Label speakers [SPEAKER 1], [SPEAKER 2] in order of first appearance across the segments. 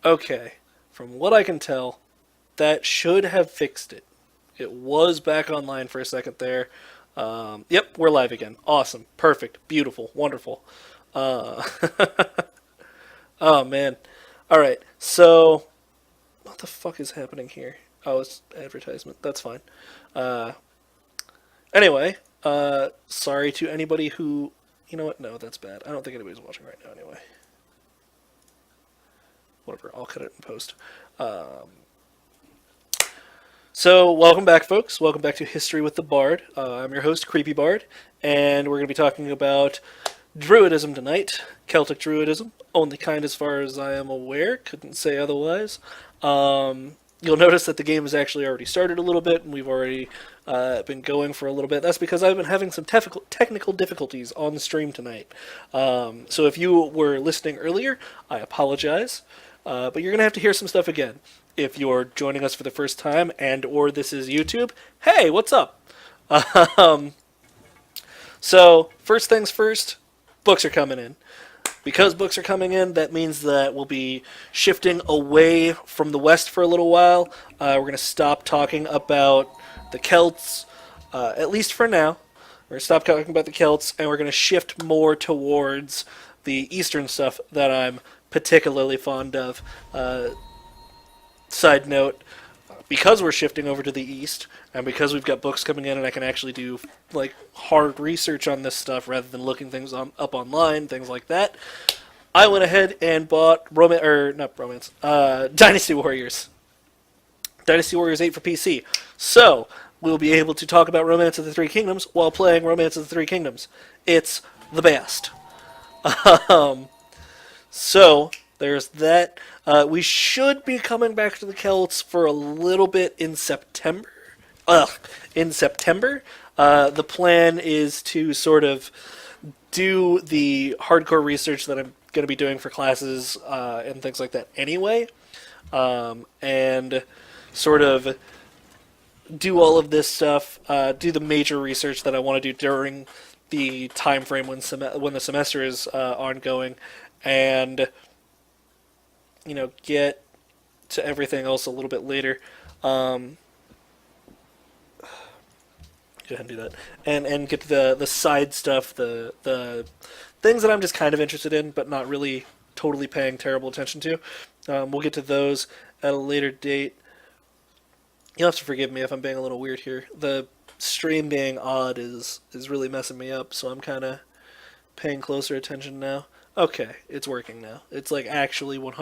[SPEAKER 1] Okay, from what I can tell, that should have fixed it. It was back online for a second there. Yep, we're live again. Awesome, perfect, beautiful, wonderful. Uh, oh man. All right. So, what the fuck is happening here? Oh, it's advertisement. That's fine. Uh, anyway, sorry to anybody who. You know what? No, that's bad. I don't think anybody's watching right now. Anyway, whatever. I'll cut it in post. Um, So, welcome back, folks. Welcome back to History with the Bard. I'm your host, Creepy Bard, and we're going to be talking about Druidism tonight. Celtic Druidism, only kind as far as I am aware. Couldn't say otherwise. You'll notice that the game has actually already started a little bit, and we've already been going for a little bit. That's because I've been having some technical difficulties on the stream tonight. So, if you were listening earlier, I apologize. But you're going to have to hear some stuff again. If you're joining us for the first time and or this is YouTube, hey, what's up? Um, so, first things first, books are coming in. Because books are coming in, that means that we'll be shifting away from the West for a little while. We're going to stop talking about the Celts, at least for now. We're going to stop talking about the Celts, and we're going to shift more towards the Eastern stuff that I'm particularly fond of. Side note, because we're shifting over to the East, and because we've got books coming in and I can actually do like hard research on this stuff rather than looking things up online, things like that, I went ahead and bought Dynasty Warriors. Dynasty Warriors 8 for PC. So, we'll be able to talk about Romance of the Three Kingdoms while playing Romance of the Three Kingdoms. It's the best. um, so, there's that. We should be coming back to the Celts for a little bit in September. In September. The plan is to sort of do the hardcore research that I'm going to be doing for classes and things like that anyway. And sort of do all of this stuff, do the major research that I want to do during the time frame when the semester is ongoing, and get to everything else a little bit later. Go ahead and do that, and get to the side stuff, the things that I'm just kind of interested in, but not really totally paying terrible attention to. We'll get to those at a later date. You'll have to forgive me if I'm being a little weird here. The stream being odd is really messing me up, so I'm kind of paying closer attention now. Okay, it's working now. It's like actually 100%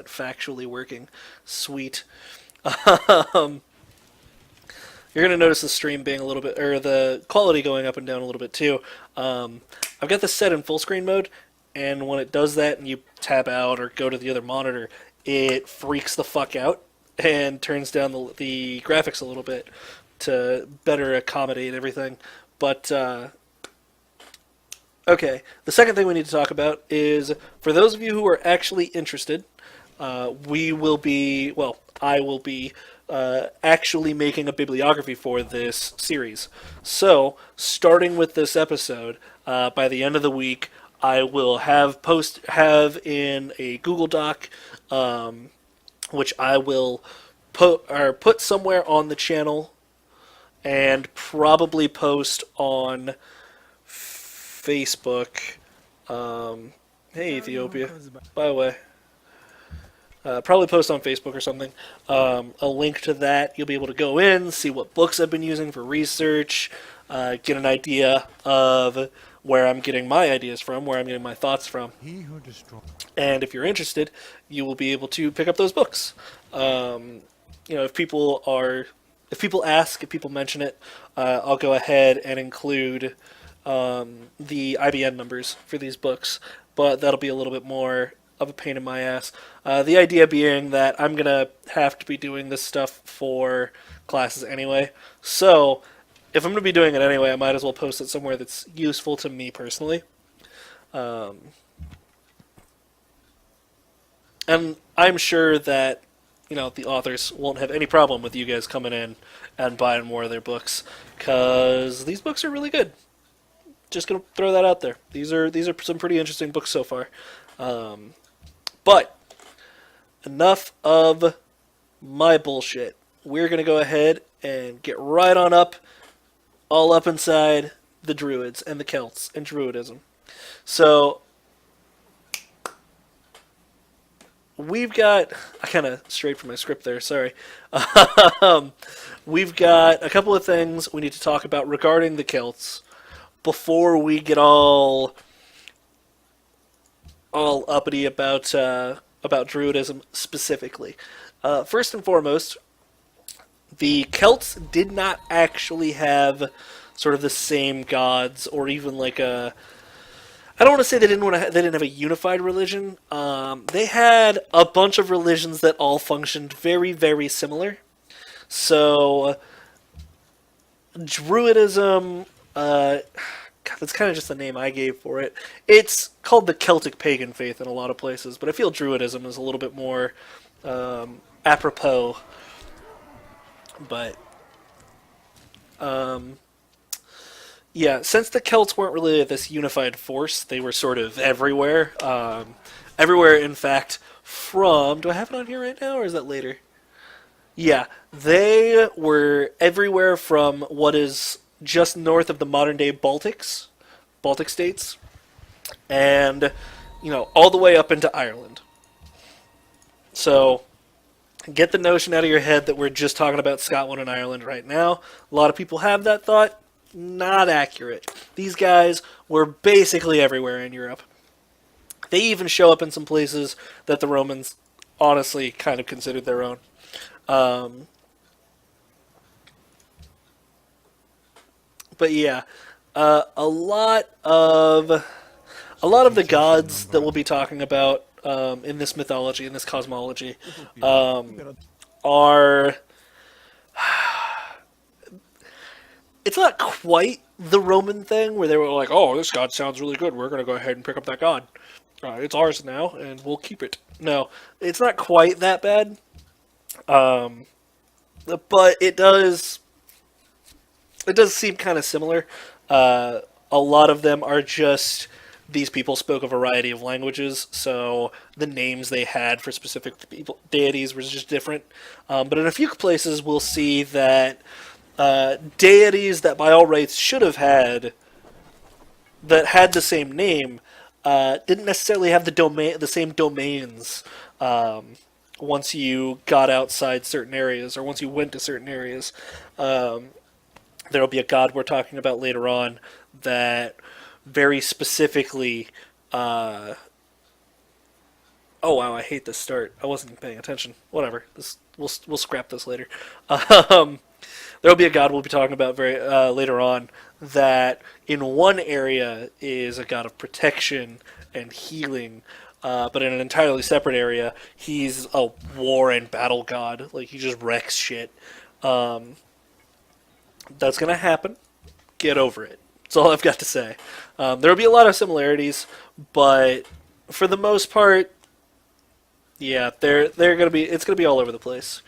[SPEAKER 1] factually working. Sweet. um, you're going to notice the stream being a little bit, or the quality going up and down a little bit too. I've got this set in full screen mode, and when it does that and you tab out or go to the other monitor, it freaks the fuck out and turns down the graphics a little bit to better accommodate everything. But, okay, the second thing we need to talk about is, for those of you who are actually interested, we will be, well, I will be actually making a bibliography for this series. So, starting with this episode, by the end of the week, I will have in a Google Doc, which I will put somewhere on the channel, and probably post on Facebook. Hey, Ethiopia. By the way. Probably post on Facebook or something. A link to that. You'll be able to go in, see what books I've been using for research, get an idea of where I'm getting my ideas from, where I'm getting my thoughts from. And if you're interested, you will be able to pick up those books. If people ask, if people mention it, I'll go ahead and include the IBN numbers for these books, but that'll be a little bit more of a pain in my ass. The idea being that I'm going to have to be doing this stuff for classes anyway, so if I'm going to be doing it anyway, I might as well post it somewhere that's useful to me personally. And I'm sure that, the authors won't have any problem with you guys coming in and buying more of their books, because these books are really good. Just gonna throw that out there. These are some pretty interesting books so far. But enough of my bullshit. We're going to go ahead and get right on up, all up inside the Druids and the Celts and Druidism. So, we've got... I kind of strayed from my script there, sorry. We've got a couple of things we need to talk about regarding the Celts before we get all uppity about Druidism specifically. First and foremost, the Celts did not actually have sort of the same gods, or even like a... I don't want to say they didn't have a unified religion. They had a bunch of religions that all functioned very, very similar. So, Druidism, God, that's kind of just the name I gave for it. It's called the Celtic pagan faith in a lot of places, but I feel Druidism is a little bit more apropos. But, yeah, since the Celts weren't really this unified force, they were sort of everywhere. Everywhere, in fact, from... Do I have it on here right now, or is that later? Yeah, they were everywhere from what is just north of the modern-day Baltic states, and, all the way up into Ireland. So, get the notion out of your head that we're just talking about Scotland and Ireland right now. A lot of people have that thought. Not accurate. These guys were basically everywhere in Europe. They even show up in some places that the Romans honestly kind of considered their own. But yeah, a lot of the gods that we'll be talking about in this mythology, in this cosmology, are... It's not quite the Roman thing where they were like, oh, this god sounds really good, we're going to go ahead and pick up that god. It's ours now, and we'll keep it. No, it's not quite that bad. But it does seem kind of similar. A lot of them are just... These people spoke a variety of languages, so the names they had for specific deities were just different. But in a few places, we'll see that deities that by all rights should have had, that had the same name, didn't necessarily have the same domains once you got outside certain areas, or once you went to certain areas. There'll be a god we're talking about later on that very specifically... oh wow, I hate this start. I wasn't paying attention. Whatever. We'll scrap this later. There'll be a god we'll be talking about very later on that in one area is a god of protection and healing, but in an entirely separate area, he's a war and battle god. Like, he just wrecks shit. That's gonna happen. Get over it. That's all I've got to say. There'll be a lot of similarities, but for the most part, yeah, it's gonna be all over the place.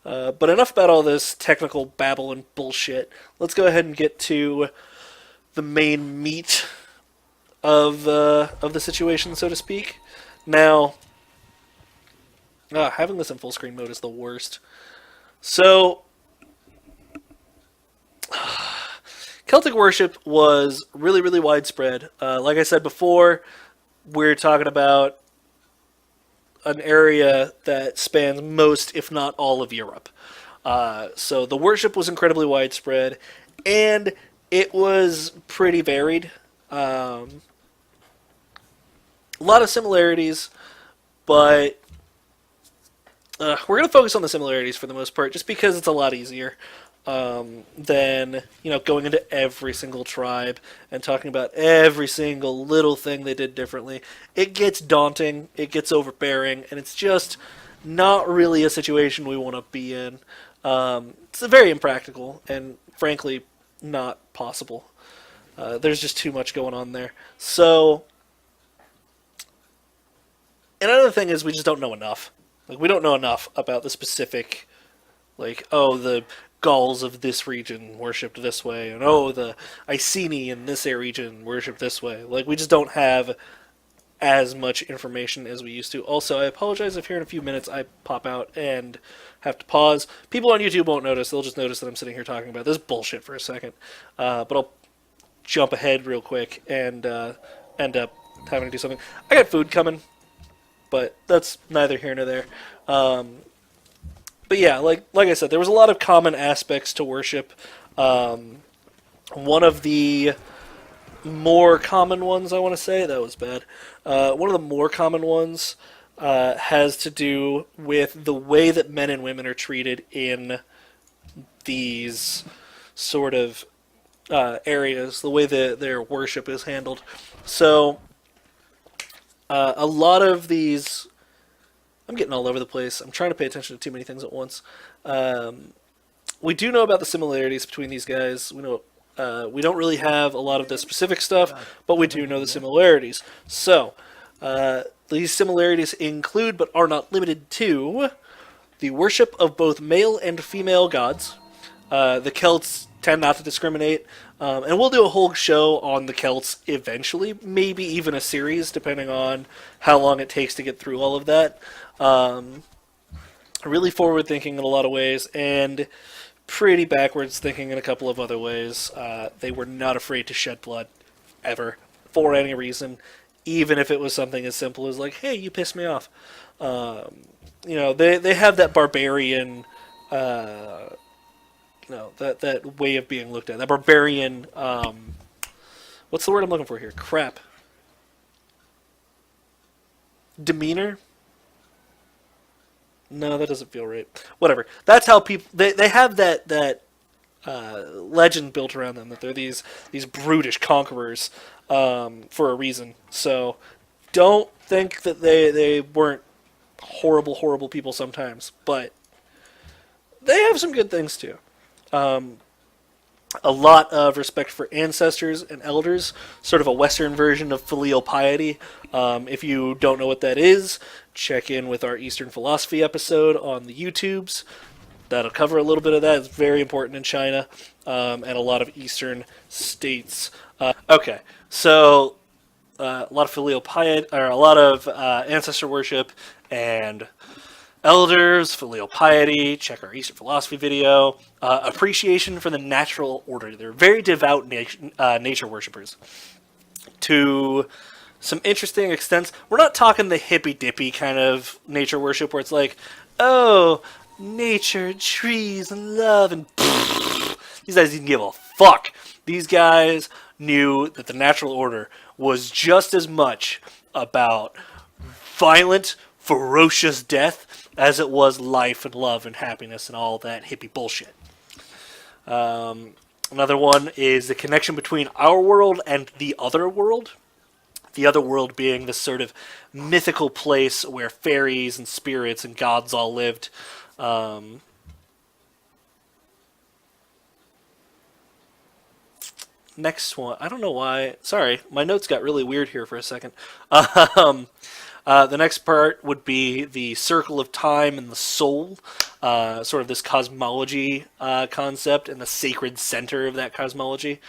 [SPEAKER 1] But enough about all this technical babble and bullshit. Let's go ahead and get to the main meat of the situation, so to speak. Now, having this in full screen mode is the worst. So, Celtic worship was really, really widespread. Like I said before, we're talking about an area that spans most, if not all, of Europe. So the worship was incredibly widespread, and it was pretty varied. A lot of similarities, but we're going to focus on the similarities for the most part, just because it's a lot easier than going into every single tribe and talking about every single little thing they did differently. It gets daunting, it gets overbearing, and it's just not really a situation we want to be in. It's very impractical and frankly not possible. There's just too much going on there. So, another thing is we just don't know enough. Like, we don't know enough about the specific, the Gauls of this region worshipped this way, and the Iceni in this region worshipped this way. Like, we just don't have as much information as we used to. Also, I apologize if here in a few minutes I pop out and have to pause. People on YouTube won't notice. They'll just notice that I'm sitting here talking about this bullshit for a second. But I'll jump ahead real quick and end up having to do something. I got food coming, but that's neither here nor there. But yeah, like I said, there was a lot of common aspects to worship. One of the more common ones, I want to say, that was bad. One of the more common ones has to do with the way that men and women are treated in these sort of areas, the way that their worship is handled. So, a lot of these... I'm getting all over the place. I'm trying to pay attention to too many things at once. We do know about the similarities between these guys. We know we don't really have a lot of the specific stuff, but we do know the similarities. So, these similarities include, but are not limited to, the worship of both male and female gods. The Celts tend not to discriminate, and we'll do a whole show on the Celts eventually, maybe even a series, depending on how long it takes to get through all of that. Really forward-thinking in a lot of ways, and pretty backwards thinking in a couple of other ways. They were not afraid to shed blood, ever, for any reason, even if it was something as simple as like, hey, you pissed me off. They have that barbarian, that way of being looked at. That barbarian, what's the word I'm looking for here? Crap. Demeanor? No, that doesn't feel right. Whatever. That's how people... They have that legend built around them, that they're these brutish conquerors for a reason. So don't think that they weren't horrible, horrible people sometimes. But they have some good things, too. A lot of respect for ancestors and elders, sort of a Western version of filial piety. If you don't know what that is, check in with our Eastern philosophy episode on the YouTubes. That'll cover a little bit of that. It's very important in China and a lot of Eastern states. Okay, so a lot of filial piety, or a lot of ancestor worship and elders, filial piety, check our Eastern philosophy video. Appreciation for the natural order. They're very devout nature worshippers. To some interesting extents, we're not talking the hippy-dippy kind of nature worship where it's like, oh, nature, trees, and love, and these guys didn't give a fuck. These guys knew that the natural order was just as much about violent, ferocious death as it was life and love and happiness and all that hippie bullshit. Another one is the connection between our world and the other world. The other world being this sort of mythical place where fairies and spirits and gods all lived. Next one. I don't know why. Sorry, my notes got really weird here for a second. The next part would be the circle of time and the soul, sort of this cosmology concept and the sacred center of that cosmology,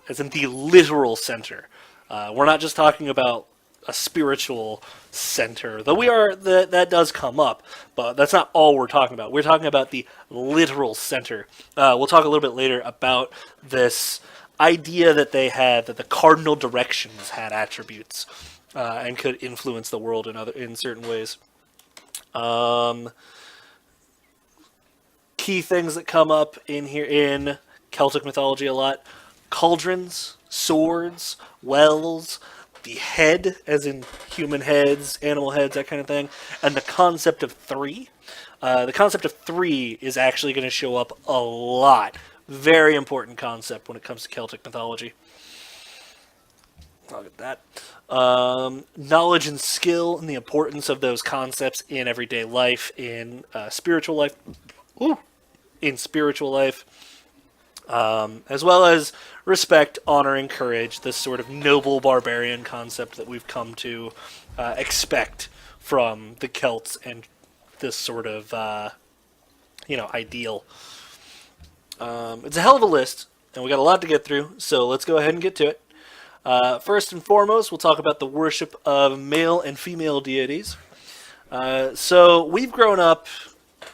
[SPEAKER 1] as in the literal center. We're not just talking about a spiritual center, though that does come up, but that's not all we're talking about. We're talking about the literal center. We'll talk a little bit later about this idea that they had, that the cardinal directions had attributes. And could influence the world in certain ways. Key things that come up in here in Celtic mythology a lot: cauldrons, swords, wells, the head, as in human heads, animal heads, that kind of thing, and the concept of three. The concept of three is actually going to show up a lot. Very important concept when it comes to Celtic mythology. Look at that. Knowledge and skill and the importance of those concepts in everyday life, in spiritual life. In spiritual life. As well as respect, honor, and courage, this sort of noble barbarian concept that we've come to expect from the Celts and this sort of, ideal. It's a hell of a list, and we got a lot to get through, so let's go ahead and get to it. First and foremost, we'll talk about the worship of male and female deities. So we've grown up,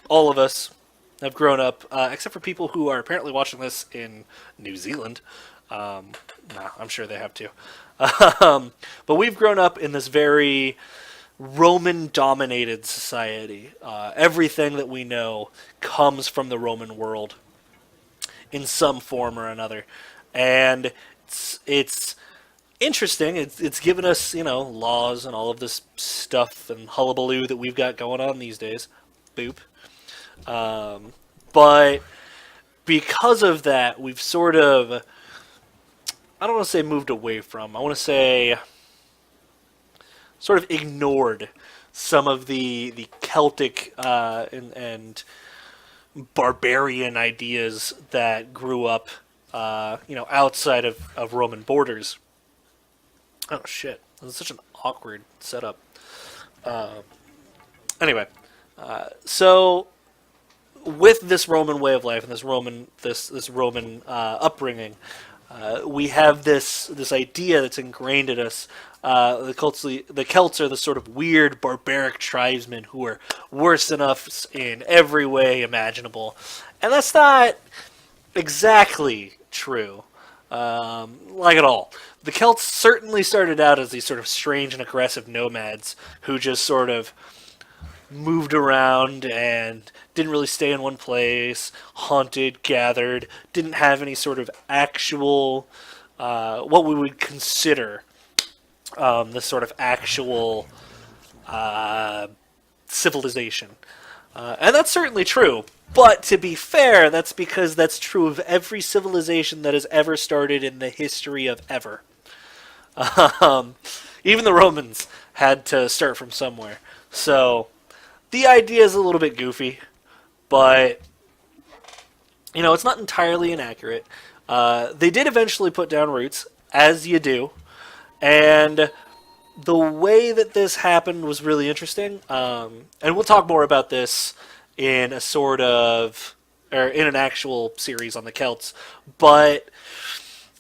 [SPEAKER 1] all of us have grown up, except for people who are apparently watching this in New Zealand. I'm sure they have too. But we've grown up in this very Roman-dominated society. Everything that we know comes from the Roman world in some form or another, and it's interesting. It's given us, laws and all of this stuff and hullabaloo that we've got going on these days. Boop. But because of that, we've sort of, I don't want to say moved away from, I want to say sort of ignored some of the Celtic and barbarian ideas that grew up, outside of Roman borders. Oh shit! This is such an awkward setup. Anyway, so with this Roman way of life and this Roman upbringing, we have this idea that's ingrained in us. The Celts are the sort of weird barbaric tribesmen who are worse than us in every way imaginable, and that's not exactly true, like at all. The Celts certainly started out as these sort of strange and aggressive nomads who just sort of moved around and didn't really stay in one place, hunted, gathered, didn't have any sort of actual, what we would consider this sort of actual civilization. And that's certainly true. But to be fair, that's because that's true of every civilization that has ever started in the history of ever. Even the Romans had to start from somewhere. So the idea is a little bit goofy, but it's not entirely inaccurate. They did eventually put down roots, as you do, and the way that this happened was really interesting. And we'll talk more about this in in an actual series on the Celts. But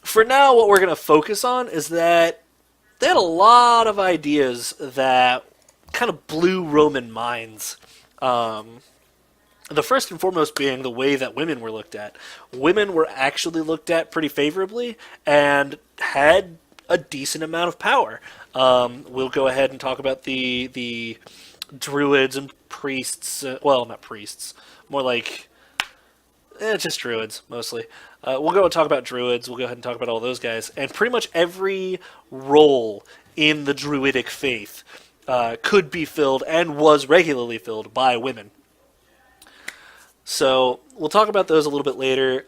[SPEAKER 1] for now, what we're going to focus on is that they had a lot of ideas that kind of blew Roman minds. The first and foremost being the way that women were looked at. Women were actually looked at pretty favorably and had a decent amount of power. We'll go ahead and talk about the druids and priests. Well, not priests. More like just druids, mostly. We'll go and talk about druids. We'll go ahead and talk about all those guys. And pretty much every role in the druidic faith could be filled and was regularly filled by women. So we'll talk about those a little bit later.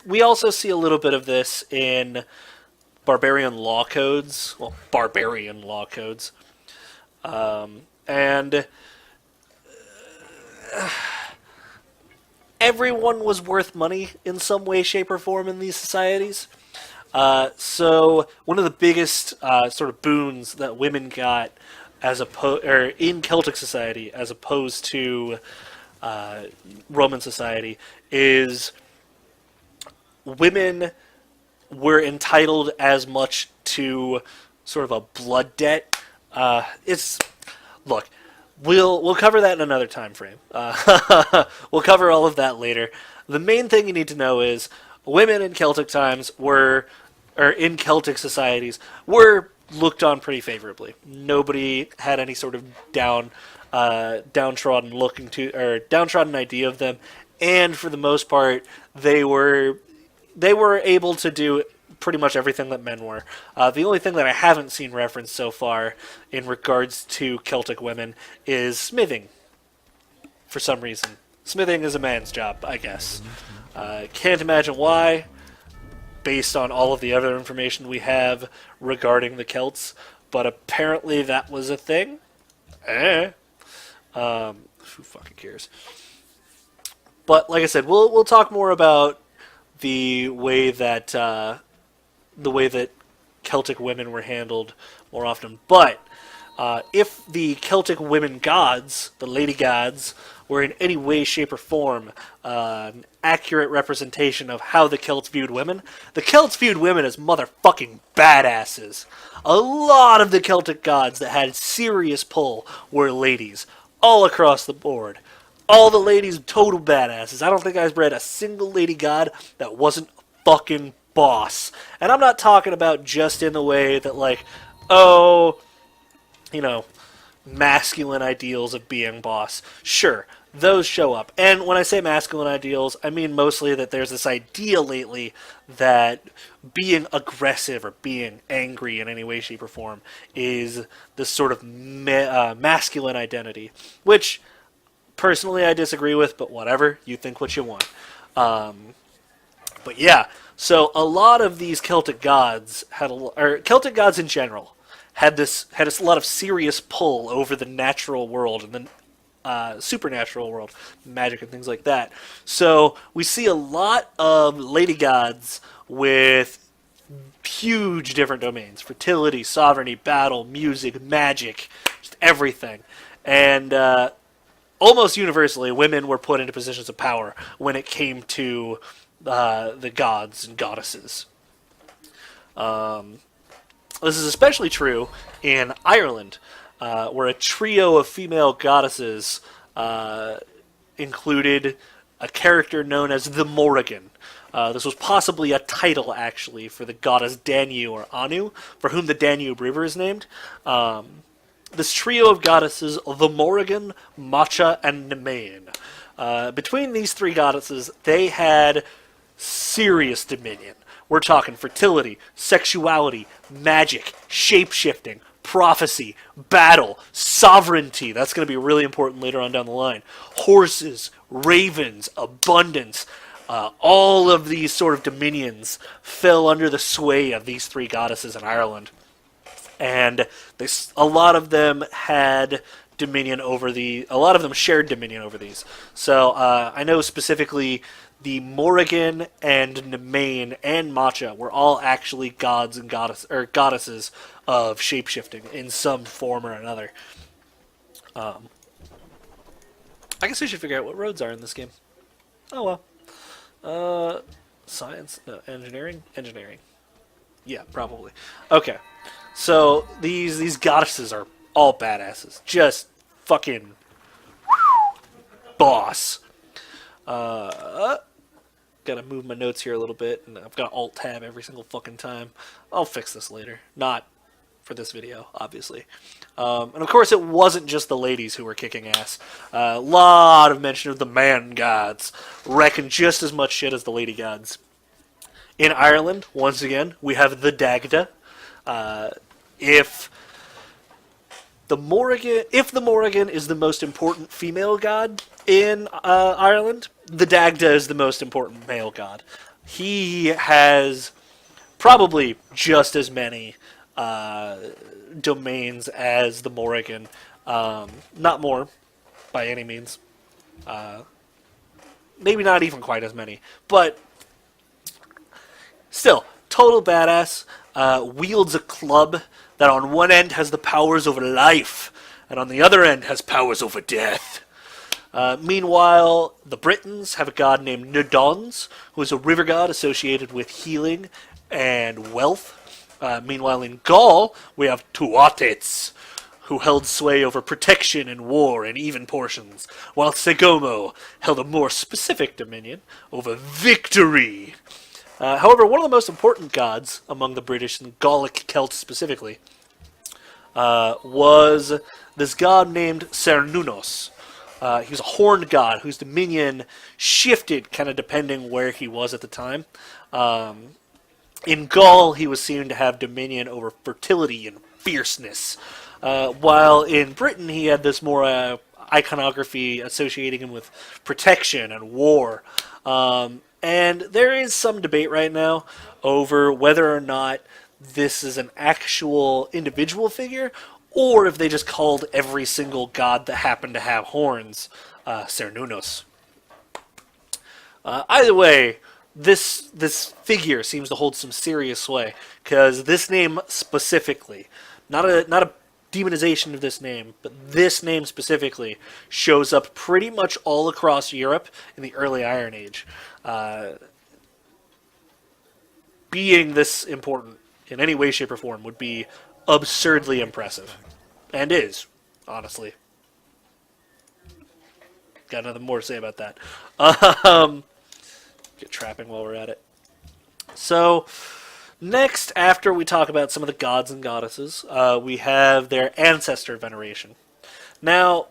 [SPEAKER 1] We also see a little bit of this in barbarian law codes. Well, barbarian law codes. And everyone was worth money in some way, shape, or form in these societies. So one of the biggest sort of boons that women got in Celtic society as opposed to Roman society is women were entitled as much to sort of a blood debt. Look, we'll cover that in another time frame. We'll cover all of that later. The main thing you need to know is women in Celtic times in Celtic societies were looked on pretty favorably. Nobody had any sort of downtrodden downtrodden idea of them, and for the most part, they were able to do pretty much everything that men were. The only thing that I haven't seen referenced so far in regards to Celtic women is smithing. For some reason, smithing is a man's job, I guess. Can't imagine why, based on all of the other information we have regarding the Celts, but apparently that was a thing. Who fucking cares? But like I said, we'll talk more about the way that Celtic women were handled more often. But If the Celtic women gods, the lady gods, were in any way, shape, or form an accurate representation of how the Celts viewed women, the Celts viewed women as motherfucking badasses. A lot of the Celtic gods that had serious pull were ladies, all across the board. All the ladies, total badasses. I don't think I've read a single lady god that wasn't fucking boss. And I'm not talking about just in the way that, like, oh, you know, masculine ideals of being boss. Sure, those show up. And when I say masculine ideals, I mean mostly that there's this idea lately that being aggressive or being angry in any way, shape, or form is this sort of masculine identity, which personally I disagree with, but whatever, you think what you want. But yeah, so a lot of these Celtic gods or Celtic gods in general had a lot of serious pull over the natural world and the supernatural world, magic and things like that. So we see a lot of lady gods with huge different domains: fertility, sovereignty, battle, music, magic, just everything. And almost universally, women were put into positions of power when it came to the gods and goddesses. This is especially true in Ireland, where a trio of female goddesses included a character known as the Morrigan. This was possibly a title, actually, for the goddess Danu or Anu, for whom the Danube River is named. This trio of goddesses, the Morrigan, Macha, and Nemain. Between these three goddesses, they had serious dominion. We're talking fertility, sexuality, magic, shape-shifting, prophecy, battle, sovereignty. That's going to be really important later on down the line. Horses, ravens, abundance. All of these sort of dominions fell under the sway of these three goddesses in Ireland. And a lot of them had dominion over a lot of them shared dominion over these. So I know specifically the Morrigan and Nemain and Macha were all actually gods and goddesses of shapeshifting in some form or another. I guess we should figure out what roads are in this game. Oh well. Science? No, engineering? Engineering. Yeah, probably. Okay. So these goddesses are all badasses. Just fucking boss. Gotta move my notes here a little bit, and I've got Alt-Tab every single fucking time. I'll fix this later. Not for this video, obviously. And of course, it wasn't just the ladies who were kicking ass. A lot of mention of the man gods, wrecking just as much shit as the lady gods. In Ireland, once again, we have the Dagda. If the Morrigan is the most important female god in Ireland, the Dagda is the most important male god. He has probably just as many domains as the Morrigan. Not more, by any means. Maybe not even quite as many. But still, total badass. Wields a club that on one end has the powers over life, and on the other end has powers over death. Meanwhile, the Britons have a god named Nodons, who is a river god associated with healing and wealth. Meanwhile, in Gaul, we have Tuatets, who held sway over protection and war in even portions, while Segomo held a more specific dominion over victory. However, one of the most important gods among the British and Gallic Celts specifically was this god named Cernunnos. He was a horned god whose dominion shifted kind of depending where he was at the time. In Gaul, he was seen to have dominion over fertility and fierceness, while in Britain he had this more iconography associating him with protection and war. And there is some debate right now over whether or not this is an actual individual figure, or if they just called every single god that happened to have horns Cernunnos. Either way, this figure seems to hold some serious sway, because this name specifically, not a demonization of this name, but this name specifically shows up pretty much all across Europe in the early Iron Age. Being this important in any way, shape, or form would be absurdly impressive. And is, honestly. Got nothing more to say about that. Get trapping while we're at it. So, next, after we talk about some of the gods and goddesses, we have their ancestor veneration. Now,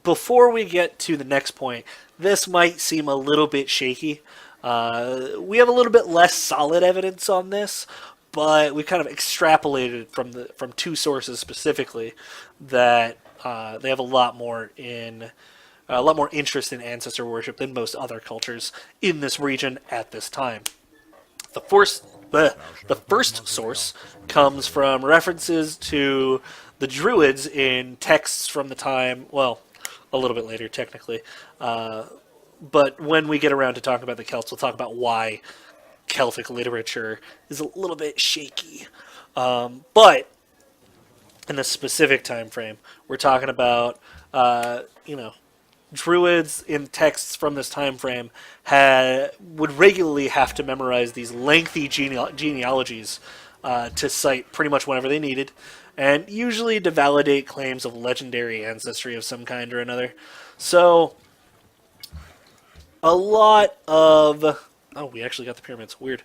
[SPEAKER 1] before we get to the next point, this might seem a little bit shaky. We have a little bit less solid evidence on this, but we kind of extrapolated from two sources specifically that they have a lot more interest in ancestor worship than most other cultures in this region at this time. The first source comes from references to the Druids in texts from the time, well, a little bit later technically, but when we get around to talking about the Celts, we'll talk about why Celtic literature is a little bit shaky. But in this specific time frame, we're talking about, Druids in texts from this time frame would regularly have to memorize these lengthy genealogies to cite pretty much whenever they needed, and usually to validate claims of legendary ancestry of some kind or another. So, a lot of... Oh, we actually got the pyramids. Weird.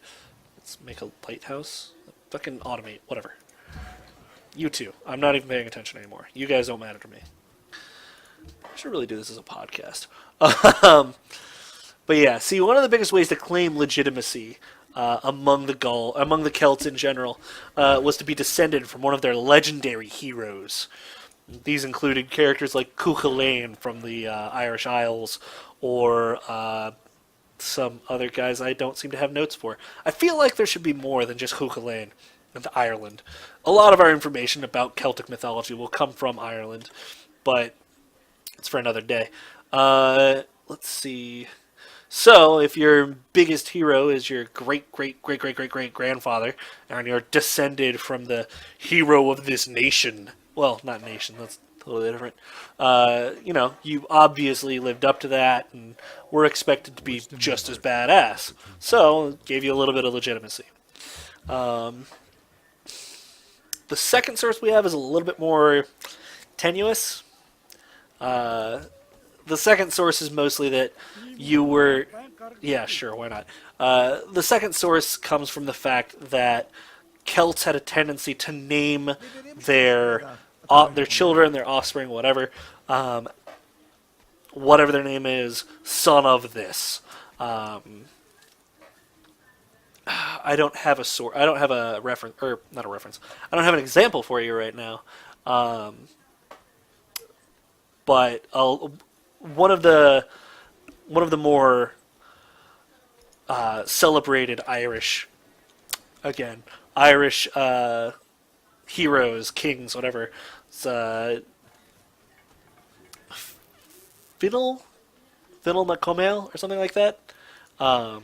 [SPEAKER 1] Let's make a lighthouse. Fucking automate. Whatever. You two. I'm not even paying attention anymore. You guys don't matter to me. I should really do this as a podcast. But yeah, see, one of the biggest ways to claim legitimacy among the Celts in general, was to be descended from one of their legendary heroes. These included characters like Cuchulainn from the Irish Isles, or some other guys I don't seem to have notes for. I feel like there should be more than just Cuchulainn and Ireland. A lot of our information about Celtic mythology will come from Ireland, but it's for another day. Let's see. So, if your biggest hero is your great-great-great-great-great-great-grandfather, and you're descended from the hero of this nation, well, not nation, that's totally different. You obviously lived up to that, and were expected to be just as badass. So, it gave you a little bit of legitimacy. The second source we have is a little bit more tenuous. The second source is mostly that you were... Yeah, sure, why not? The second source comes from the fact that Celts had a tendency to name their children, their offspring, whatever their name is, son of this. I don't have a reference, or not a reference. I don't have an example for you right now. But one of the more celebrated Irish heroes, kings, whatever. It's Fiddle McComail or something like that. I'm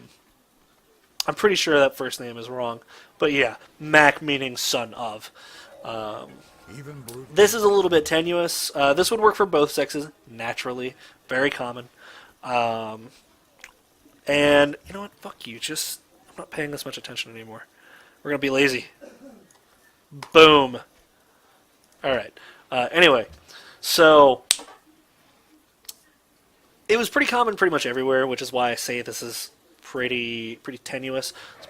[SPEAKER 1] pretty sure that first name is wrong, but yeah, Mac meaning son of. This is a little bit tenuous. This would work for both sexes, naturally. Very common. And, you know what? Fuck you. I'm not paying this much attention anymore. We're going to be lazy. Boom. Alright. Anyway. So, it was pretty common pretty much everywhere, which is why I say this is pretty tenuous. It's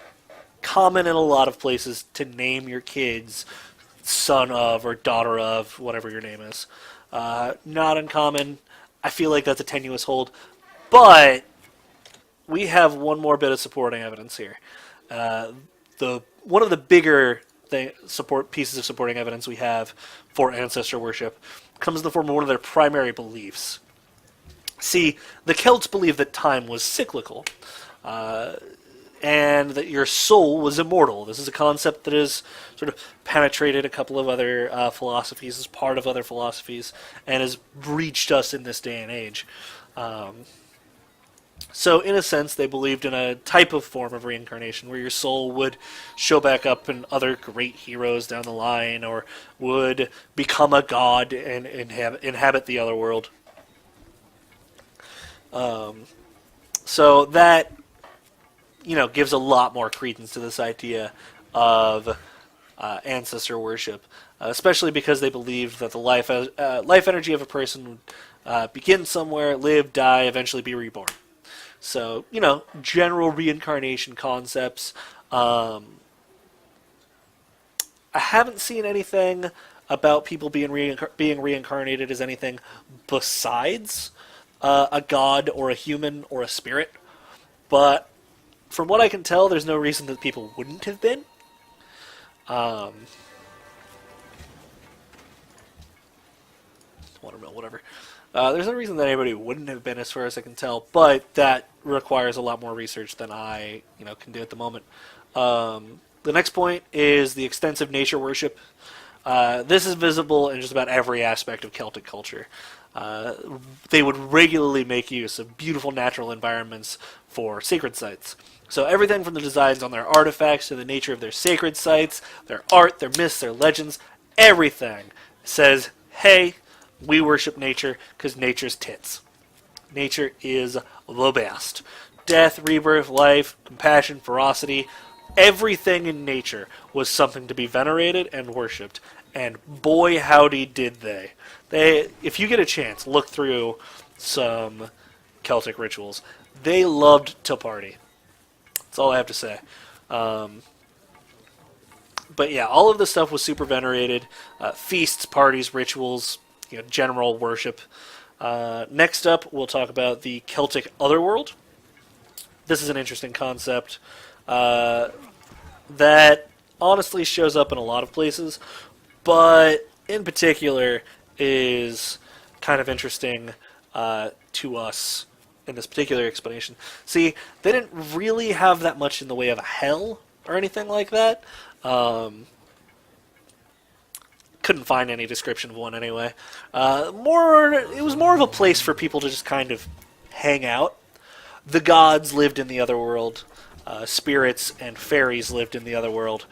[SPEAKER 1] common in a lot of places to name your kids son of or daughter of whatever your name is. Not uncommon. I feel like that's a tenuous hold, but we have one more bit of supporting evidence here. One of the bigger pieces of supporting evidence we have for ancestor worship comes in the form of one of their primary beliefs. See, the Celts believed that time was cyclical, and that your soul was immortal. This is a concept that has sort of penetrated a couple of other philosophies, as part of other philosophies, and has reached us in this day and age. So, in a sense, they believed in a type of form of reincarnation where your soul would show back up in other great heroes down the line, or would become a god and inhabit the other world. So that gives a lot more credence to this idea of ancestor worship, especially because they believed that the life energy of a person would begin somewhere, live, die, eventually be reborn. So, general reincarnation concepts. I haven't seen anything about people being reincarnated as anything besides a god or a human or a spirit. But from what I can tell, there's no reason that people wouldn't have been. Whatever. There's no reason that anybody wouldn't have been, as far as I can tell, but that requires a lot more research than I, can do at the moment. The next point is the extensive nature worship. This is visible in just about every aspect of Celtic culture. They would regularly make use of beautiful natural environments for sacred sites. So everything from the designs on their artifacts to the nature of their sacred sites, their art, their myths, their legends, everything says, hey, we worship nature because nature's tits. Nature is the best. Death, rebirth, life, compassion, ferocity, everything in nature was something to be venerated and worshipped. And boy, howdy did they. If you get a chance, look through some Celtic rituals. They loved to party. That's all I have to say. But yeah, all of this stuff was super venerated. Feasts, parties, rituals, general worship. Next up, we'll talk about the Celtic otherworld. This is an interesting concept that honestly shows up in a lot of places, but in particular is kind of interesting to us in this particular explanation. See, they didn't really have that much in the way of a hell or anything like that. Couldn't find any description of one anyway. It was more of a place for people to just kind of hang out. The gods lived in the other world. Spirits and fairies lived in the other world.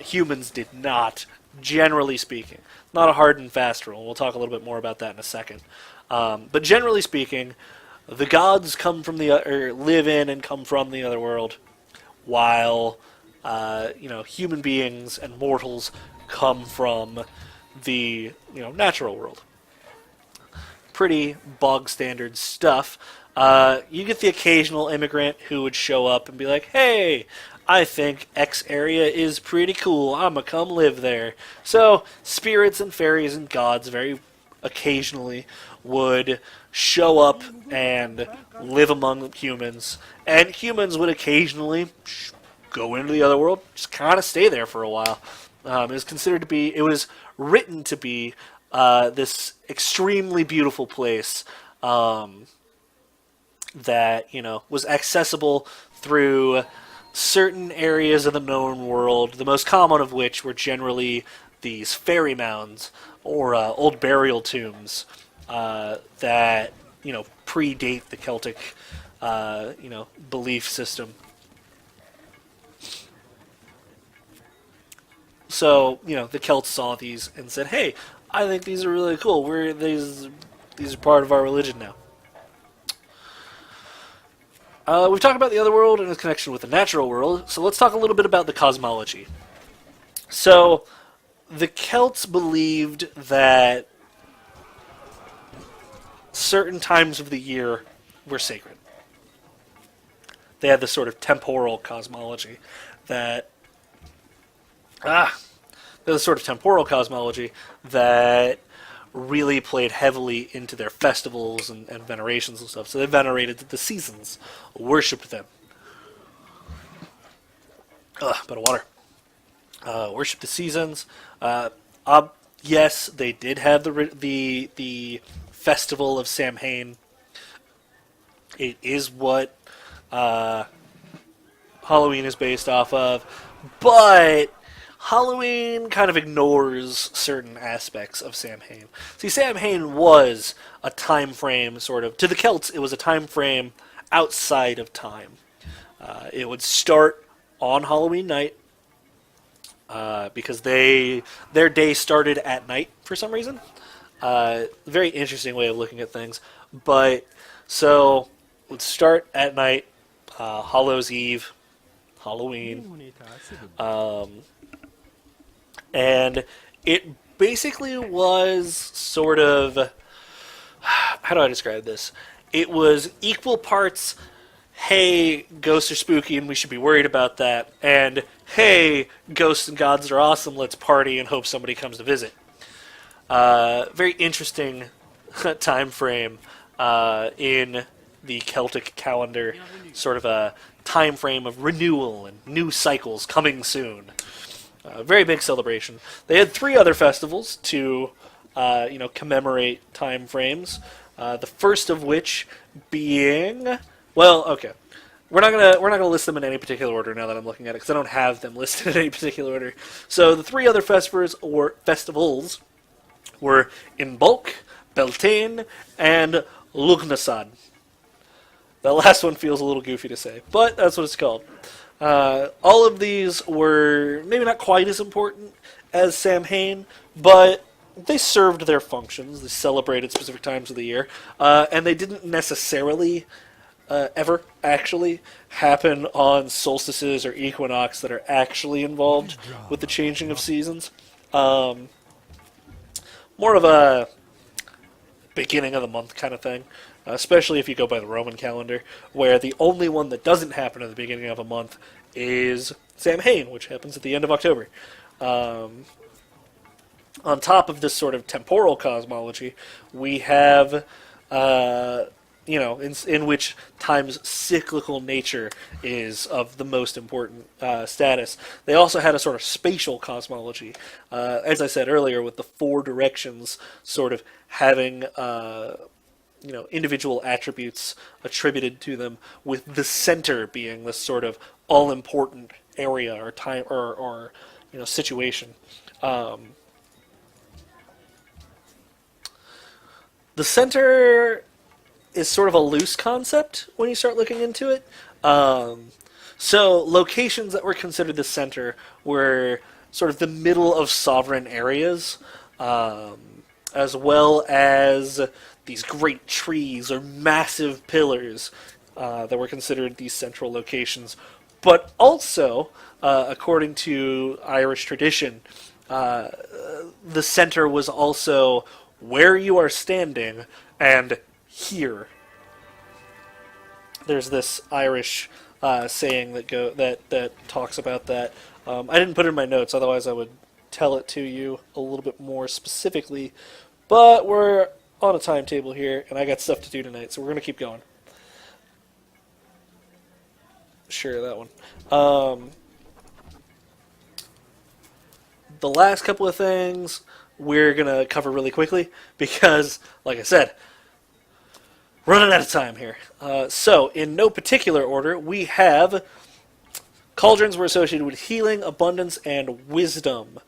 [SPEAKER 1] Humans did not, generally speaking. Not a hard and fast rule. We'll talk a little bit more about that in a second. But generally speaking, the gods live in and come from the other world, while human beings and mortals come from the natural world. Pretty bog standard stuff. You get the occasional immigrant who would show up and be like, hey, I think X area is pretty cool, I'ma come live there. So spirits and fairies and gods very occasionally would show up and live among humans, and humans would occasionally go into the other world, just kind of stay there for a while. It was written to be this extremely beautiful place that was accessible through certain areas of the known world. The most common of which were generally these fairy mounds or old burial tombs that predate the Celtic belief system. So, the Celts saw these and said, hey, I think these are really cool. These are part of our religion now. We've talked about the other world and its connection with the natural world, so let's talk a little bit about the cosmology. So, the Celts believed that certain times of the year were sacred. They had this sort of temporal cosmology that really played heavily into their festivals and venerations and stuff. So they venerated the seasons, worshipped them. Bit of water. Worshipped the seasons. Yes, they did have the festival of Samhain. It is what Halloween is based off of, but Halloween kind of ignores certain aspects of Samhain. See, Samhain was a time frame, sort of, to the Celts, it was a time frame outside of time. It would start on Halloween night because their day started at night for some reason. Very interesting way of looking at things. But so it would start at night, Hallows Eve, Halloween, and it basically was sort of, how do I describe this? It was equal parts, hey, ghosts are spooky and we should be worried about that, and hey, ghosts and gods are awesome, let's party and hope somebody comes to visit. Very interesting time frame in the Celtic calendar, sort of a time frame of renewal and new cycles coming soon. Very big celebration. They had 3 other festivals to commemorate time frames. The first of which being, well, okay, we're not gonna list them in any particular order now that I'm looking at it because I don't have them listed in any particular order. So the 3 other festivals were Imbolc, Beltane, and Lughnasadh. The last one feels a little goofy to say, but that's what it's called. All of these were maybe not quite as important as Samhain, but they served their functions. They celebrated specific times of the year, and they didn't necessarily ever actually happen on solstices or equinox that are actually involved with the changing of seasons. More of a beginning of the month kind of thing, especially if you go by the Roman calendar, where the only one that doesn't happen at the beginning of a month is Samhain, which happens at the end of October. On top of this sort of temporal cosmology, we have, in which time's cyclical nature is of the most important status. They also had a sort of spatial cosmology, as I said earlier, with the 4 directions sort of having, individual attributes attributed to them, with the center being this sort of all-important area or time or situation. The center is sort of a loose concept when you start looking into it. So locations that were considered the center were sort of the middle of sovereign areas, as well as these great trees or massive pillars that were considered these central locations. But also, according to Irish tradition, the center was also where you are standing and here. There's this Irish saying that talks about that. I didn't put it in my notes, otherwise I would tell it to you a little bit more specifically. But we're on a timetable here, and I got stuff to do tonight, so we're going to keep going. Sure, that one. The last couple of things we're going to cover really quickly because, like I said, running out of time here. So, in no particular order, we have cauldrons were associated with healing, abundance, and wisdom.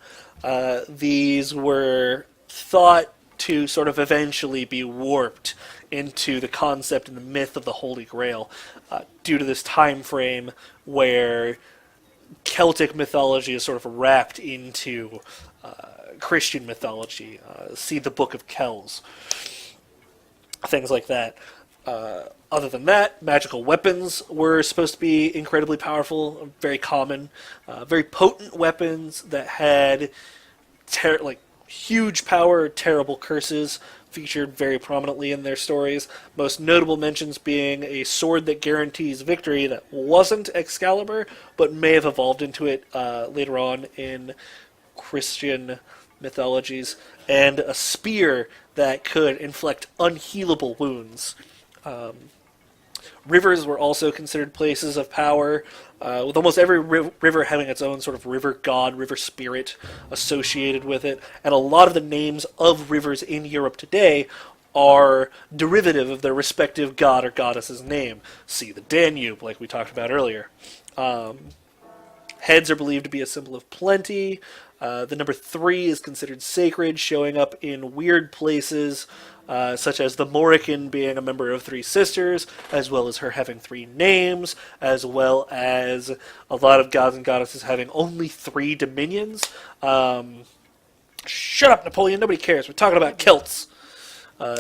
[SPEAKER 1] These were thought to sort of eventually be warped into the concept and the myth of the Holy Grail due to this time frame where Celtic mythology is sort of wrapped into Christian mythology. See the Book of Kells. Things like that. Other than that, magical weapons were supposed to be incredibly powerful, very common, very potent weapons that had huge power, terrible curses, featured very prominently in their stories. Most notable mentions being a sword that guarantees victory that wasn't Excalibur, but may have evolved into it later on in Christian mythologies, and a spear that could inflict unhealable wounds. Rivers were also considered places of power, with almost every river having its own sort of river god, river spirit associated with it, and a lot of the names of rivers in Europe today are derivative of their respective god or goddess's name. See the Danube, like we talked about earlier. Heads are believed to be a symbol of plenty. The number 3 is considered sacred, showing up in weird places such as the Morrigan being a member of three sisters, as well as her having three names, as well as a lot of gods and goddesses having only three dominions. Shut up, Napoleon, nobody cares. We're talking about Celts.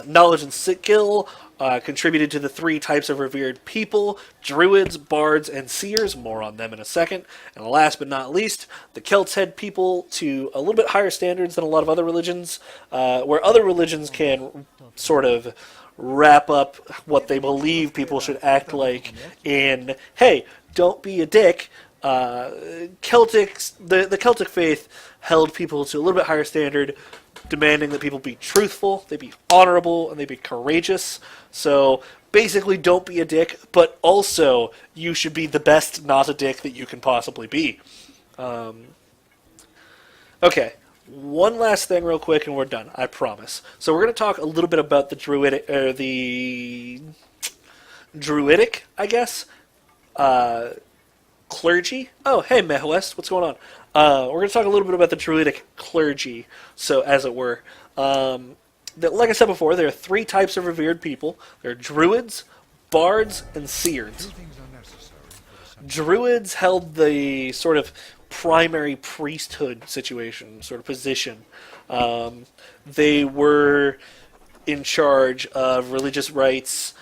[SPEAKER 1] Knowledge and skill contributed to the three types of revered people: druids, bards, and seers. More on them in a second. And last but not least, the Celts had people to a little bit higher standards than a lot of other religions, where other religions can sort of wrap up what they believe people should act like in, hey, don't be a dick. The Celtic faith held people to a little bit higher standard, demanding that people be truthful, they be honorable, and they be courageous. So basically, don't be a dick, but also you should be the best not a dick that you can possibly be. Okay, one last thing real quick, and we're done, I promise. So we're going to talk a little bit about the Druidic, I guess, clergy. Oh, hey, Mehwest, what's going on? We're going to talk a little bit about the Druidic clergy, so as it were. Like I said before, there are three types of revered people. There are druids, bards, and seers. Druids held the sort of primary priesthood situation, sort of position. They were in charge of religious rites,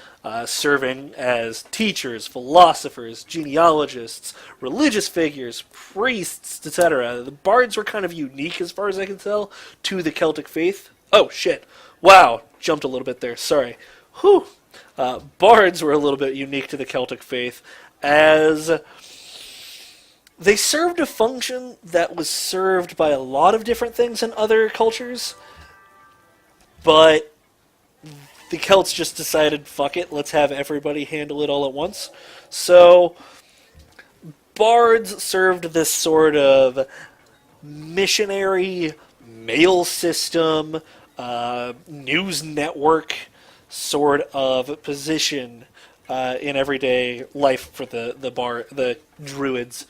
[SPEAKER 1] serving as teachers, philosophers, genealogists, religious figures, priests, etc. The bards were kind of unique, as far as I can tell, to the Celtic faith. Oh, shit. Wow. Jumped a little bit there. Sorry. Whew. Bards were a little bit unique to the Celtic faith, as they served a function that was served by a lot of different things in other cultures, but the Celts just decided, fuck it, let's have everybody handle it all at once. So, bards served this sort of missionary mail system, news network sort of position in everyday life for the Druids.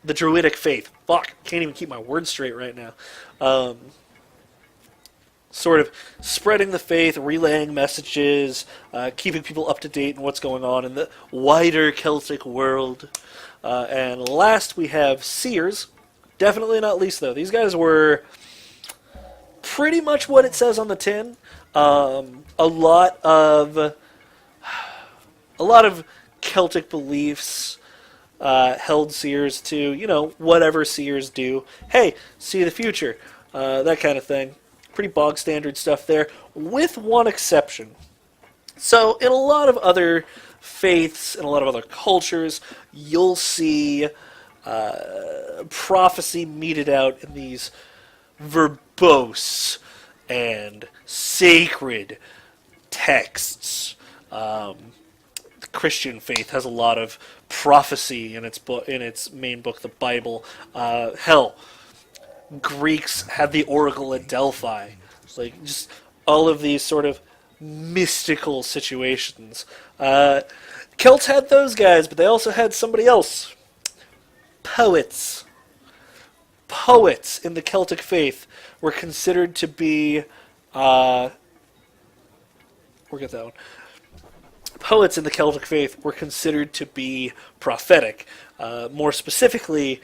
[SPEAKER 1] The Druidic faith. Fuck, can't even keep my words straight right now. Sort of spreading the faith, relaying messages, keeping people up to date in what's going on in the wider Celtic world. And last we have seers. Definitely not least, though. These guys were pretty much what it says on the tin. A lot of Celtic beliefs held seers to, whatever seers do. Hey, see the future. That kind of thing. Pretty bog standard stuff there, with one exception. So in a lot of other faiths, in a lot of other cultures, you'll see prophecy meted out in these verbose and sacred texts. The Christian faith has a lot of prophecy in its main book, the Bible. Hell, Greeks had the Oracle at Delphi. Like, just all of these sort of mystical situations. Celts had those guys, but they also had somebody else. Poets. Poets in the Celtic faith were considered to be... we'll get that one. Poets in the Celtic faith were considered to be prophetic. More specifically...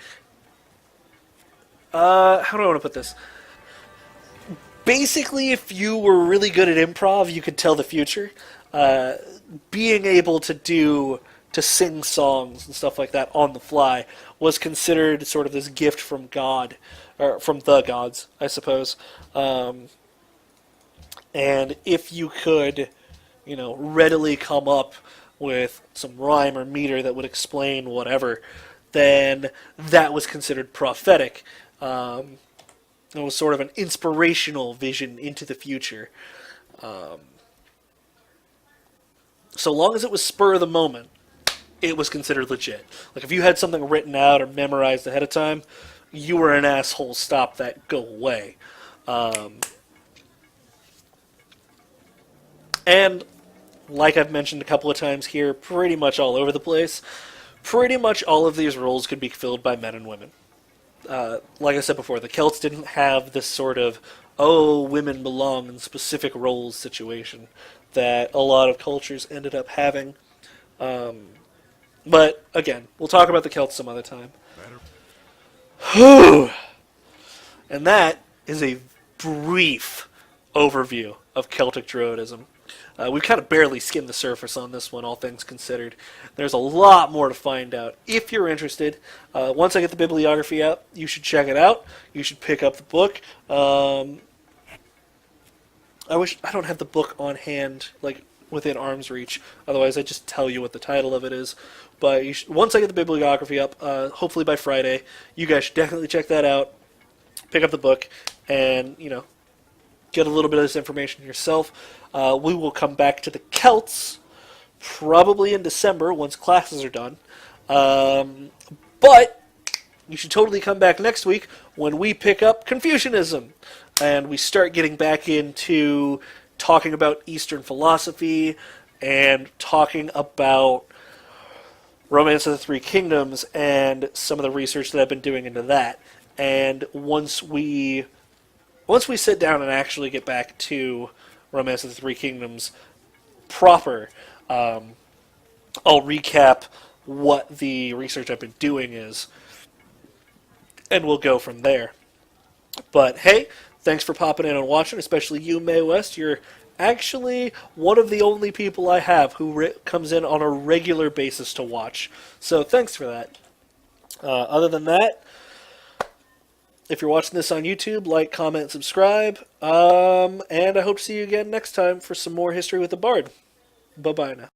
[SPEAKER 1] how do I want to put this? Basically, if you were really good at improv, you could tell the future. Being able to sing songs and stuff like that on the fly was considered sort of this gift from God, or from the gods, I suppose. And if you could, readily come up with some rhyme or meter that would explain whatever, then that was considered prophetic. It was sort of an inspirational vision into the future. So long as it was spur of the moment, it was considered legit. Like, if you had something written out or memorized ahead of time, you were an asshole, stop that, go away. And, like I've mentioned a couple of times here, pretty much all over the place, pretty much all of these roles could be filled by men and women. Like I said before, the Celts didn't have this sort of oh, women belong in specific roles situation that a lot of cultures ended up having. But again, we'll talk about the Celts some other time. And that is a brief overview of Celtic Druidism. We've kind of barely skimmed the surface on this one, all things considered. There's a lot more to find out. If you're interested, once I get the bibliography out, you should check it out. You should pick up the book. I don't have the book on hand, like within arm's reach. Otherwise, I just tell you what the title of it is. But once I get the bibliography up, hopefully by Friday, you guys should definitely check that out. Pick up the book, and get a little bit of this information yourself. We will come back to the Celts probably in December once classes are done. But you should totally come back next week when we pick up Confucianism and we start getting back into talking about Eastern philosophy and talking about Romance of the Three Kingdoms and some of the research that I've been doing into that. And once we sit down and actually get back to Romance of the Three Kingdoms proper, I'll recap what the research I've been doing is, and we'll go from there. But hey, thanks for popping in and watching, especially you, Mae West. You're actually one of the only people I have who comes in on a regular basis to watch. So thanks for that. Other than that, if you're watching this on YouTube, like, comment, subscribe. And I hope to see you again next time for some more History with the Bard. Bye-bye now.